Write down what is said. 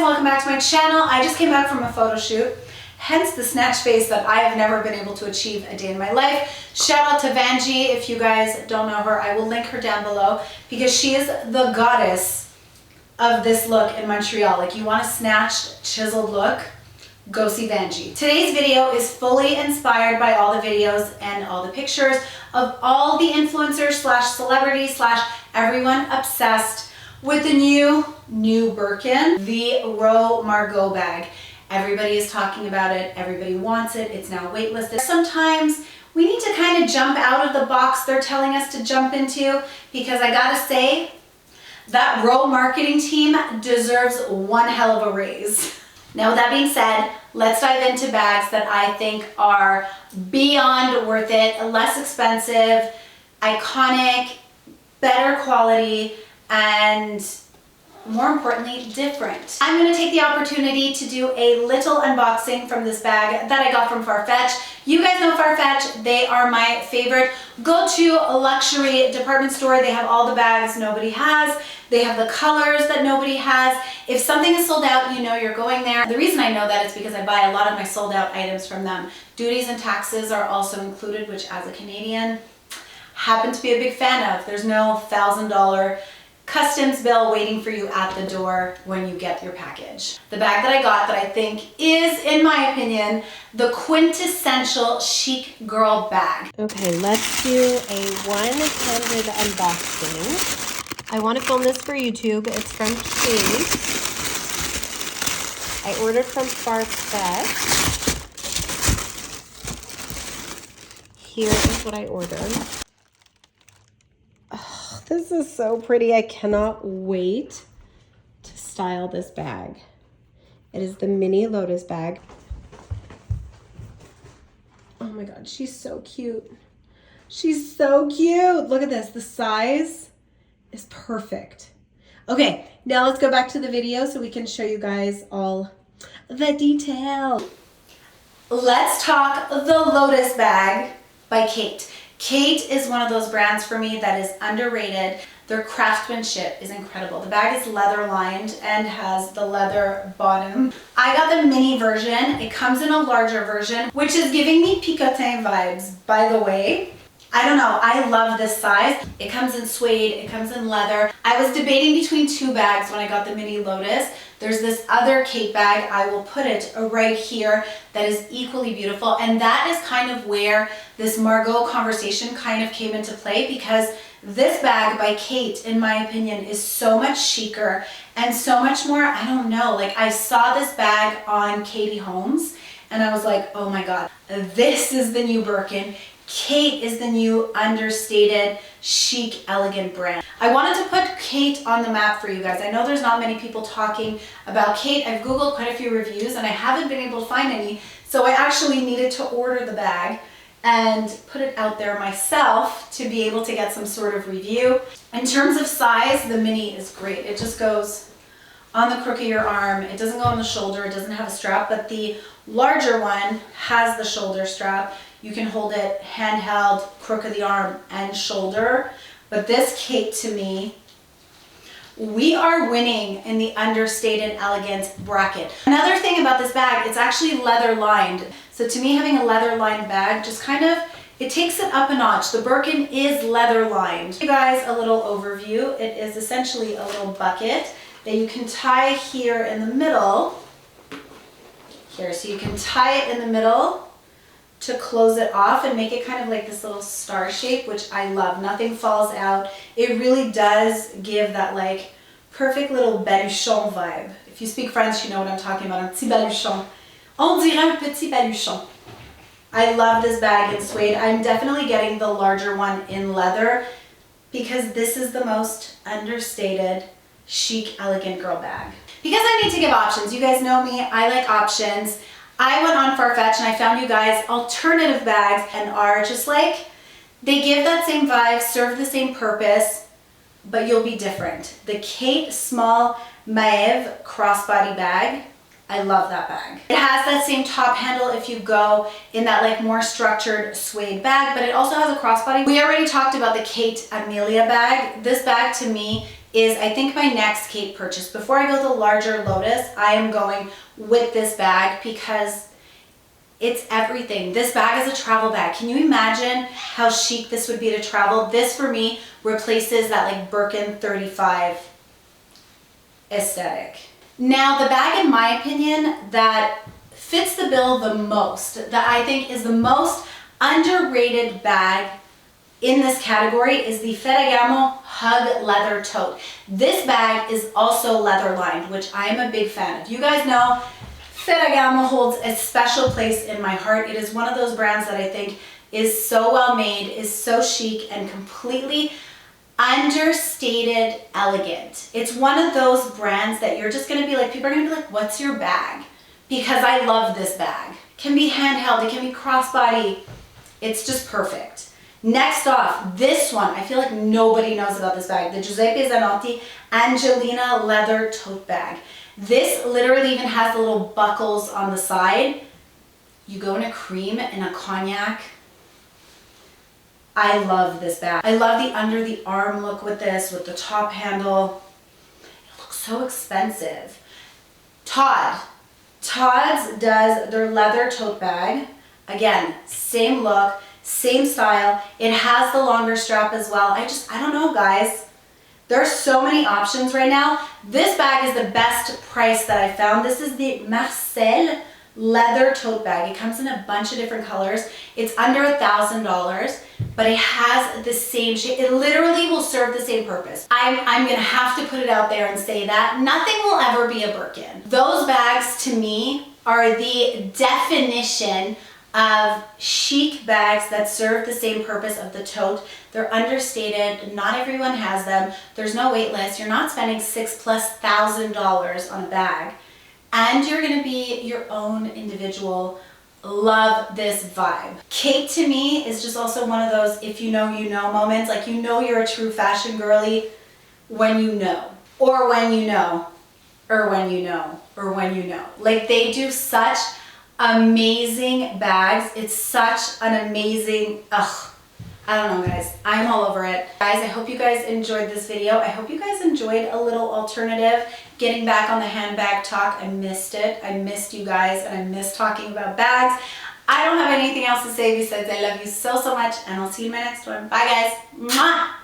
welcome back to my channel. I just came back from a photo shoot, hence the snatch face that I have never been able to achieve a day in my life. Shout out to Vanjie. If you guys don't know her, I will link her down below because she is the goddess of this look in Montreal. Like, you want a snatched, chiseled look, go see Vanjie. Today's video is fully inspired by all the videos and all the pictures of all the influencers slash celebrities slash everyone obsessed with the new Birkin, the Ro Margot bag. Everybody is talking about it. Everybody wants it. It's now waitlisted. Sometimes we need to kind of jump out of the box they're telling us to jump into, because I gotta say, that Ro marketing team deserves one hell of a raise. Now, with that being said, let's dive into bags that I think are beyond worth it, less expensive, iconic, better quality, and more importantly, different. I'm gonna take the opportunity to do a little unboxing from this bag that I got from Farfetch. You guys know Farfetch. They are my favorite go-to luxury department store. They have all the bags nobody has. They have the colors that nobody has. If something is sold out, you know you're going there. The reason I know that is because I buy a lot of my sold out items from them. Duties and taxes are also included, which as a Canadian, happen to be a big fan of. There's no $1,000 customs bill waiting for you at the door when you get your package. The bag that I got that I think is, in my opinion, the quintessential chic girl bag. Okay, let's do a one-handed unboxing. I want to film this for YouTube. It's from Kate. I ordered from Farfetch. Here is what I ordered. This is so pretty. I cannot wait to style this bag. It is the mini Lotus bag. Oh my God, she's so cute. She's so cute. Look at this. The size is perfect. Okay, now let's go back to the video so we can show you guys all the detail. Let's talk the Lotus bag by Kate. Kate is one of those brands for me that is underrated. Their craftsmanship is incredible. The bag is leather lined and has the leather bottom. I got the mini version. It comes in a larger version, which is giving me picotin vibes, by the way. I don't know, I love this size. It comes in suede, it comes in leather. I was debating between two bags when I got the mini Lotus. There's this other Kate bag, I will put it right here, that is equally beautiful. And that is kind of where this Margot conversation kind of came into play, because this bag by Kate, in my opinion, is so much chicer and so much more, I don't know, like I saw this bag on Katie Holmes and I was like, oh my God, this is the new Birkin. Kate is the new understated, chic, elegant brand. I wanted to put Kate on the map for you guys. I know there's not many people talking about Kate. I've Googled quite a few reviews and I haven't been able to find any. So I actually needed to order the bag and put it out there myself to be able to get some sort of review. In terms of size, the mini is great. It just goes on the crook of your arm. It doesn't go on the shoulder. It doesn't have a strap, but the larger one has the shoulder strap. You can hold it handheld, crook of the arm and shoulder. But this Kate, to me, we are winning in the understated elegance bracket. Another thing about this bag, it's actually leather lined. So to me, having a leather lined bag just kind of, it takes it up a notch. The Birkin is leather lined. You guys, a little overview. It is essentially a little bucket that you can tie here in the middle. Here, so you can tie it in the middle to close it off and make it kind of like this little star shape, which I love. Nothing falls out. It really does give that like perfect little baluchon vibe. If you speak French, you know what I'm talking about. Un petit baluchon. On dirait un petit baluchon. I love this bag in suede. I'm definitely getting the larger one in leather because this is the most understated, chic, elegant girl bag. Because I need to give options. You guys know me, I like options. I went on Farfetch and I found you guys alternative bags and are just like, they give that same vibe, serve the same purpose, but you'll be different. The Kate Small Maeve crossbody bag, I love that bag. It has that same top handle if you go in that like more structured suede bag, but it also has a crossbody. We already talked about the Kate Amelia bag. This bag to me is I think my next Kate purchase. Before I go the larger Lotus, I am going with this bag because it's everything. This bag is a travel bag. Can you imagine how chic this would be to travel? This for me replaces that like Birkin 35 aesthetic. Now the bag, in my opinion, that fits the bill the most, that I think is the most underrated bag in this category, is the Ferragamo Hug Leather Tote. This bag is also leather lined, which I am a big fan of. You guys know Ferragamo holds a special place in my heart. It is one of those brands that I think is so well made, is so chic, and completely understated elegant. It's one of those brands that you're just gonna be like, people are gonna be like, what's your bag? Because I love this bag. It can be handheld, it can be crossbody. It's just perfect. Next off, this one, I feel like nobody knows about this bag, the Giuseppe Zanotti Angelina Leather Tote Bag. This literally even has the little buckles on the side. You go in a cream and a cognac. I love this bag. I love the under the arm look with this, with the top handle. It looks so expensive. Tod's does their leather tote bag. Again, same look, same style. It has the longer strap as well. I don't know, guys. There's so many options right now. This bag is the best price that I found. This is the Marcel leather tote bag. It comes in a bunch of different colors. It's under $1,000, but it has the same shape. It literally will serve the same purpose. I'm gonna have to put it out there and say that nothing will ever be a Birkin. Those bags to me are the definition of chic bags that serve the same purpose of the tote. They're understated, not everyone has them. There's no wait list. You're not spending $6,000+ on a bag. And you're gonna be your own individual. Love this vibe. Kate to me is just also one of those if you know moments. Like, you know you're a true fashion girly when you know, or when you know, or when you know, or when you know. Like, they do such amazing bags. It's such an amazing, I don't know, guys. I'm all over it. Guys, I hope you guys enjoyed this video. I hope you guys enjoyed a little alternative. Getting back on the handbag talk, I missed it. I missed you guys, and I missed talking about bags. I don't have anything else to say besides I love you so, so much, and I'll see you in my next one. Bye, guys. Mwah!